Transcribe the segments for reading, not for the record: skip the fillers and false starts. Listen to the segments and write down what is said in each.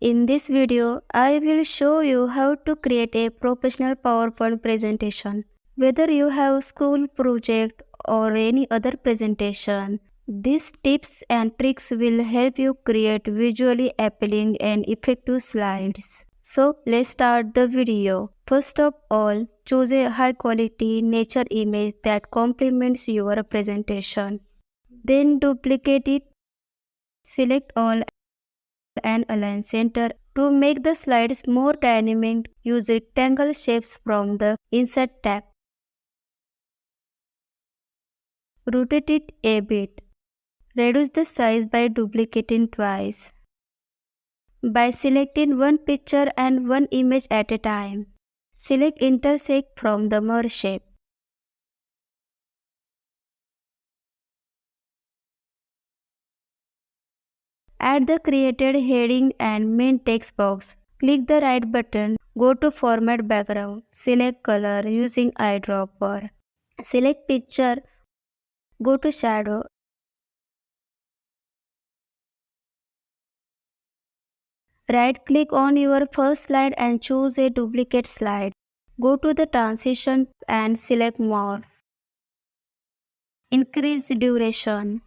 In this video, I will show you how to create a professional PowerPoint presentation. Whether you have school project or any other presentation, these tips and tricks will help you create visually appealing and effective slides. So let's start the video. First of all, choose a high quality nature image that complements your presentation. Then duplicate it, select all and align center. To make the slides more dynamic, use rectangle shapes from the Insert tab. Rotate it a bit. Reduce the size by duplicating twice. By selecting one picture and one image at a time. Select Intersect from the Merge shape. Add the created heading and main text box. Click the right button. Go to Format Background. Select Color using eyedropper. Select Picture. Go to Shadow. Right-click on your first slide and choose a duplicate slide. Go to the Transition and select Morph. Increase duration.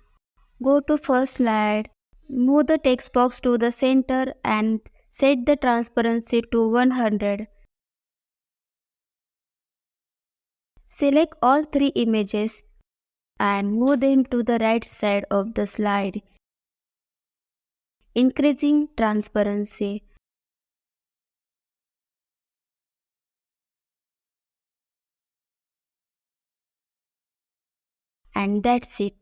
Go to first slide. Move the text box to the center and set the transparency to 100. Select all three images and move them to the right side of the slide, increasing transparency. And that's it.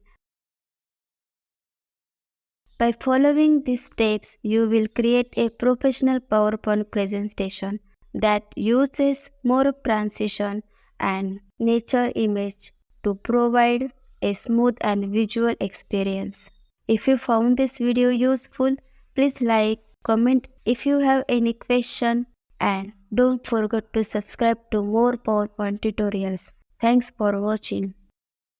By following these steps, you will create a professional PowerPoint presentation that uses more transition and nature image to provide a smooth and visual experience. If you found this video useful, please like, comment if you have any question, and don't forget to subscribe to more PowerPoint tutorials. Thanks for watching.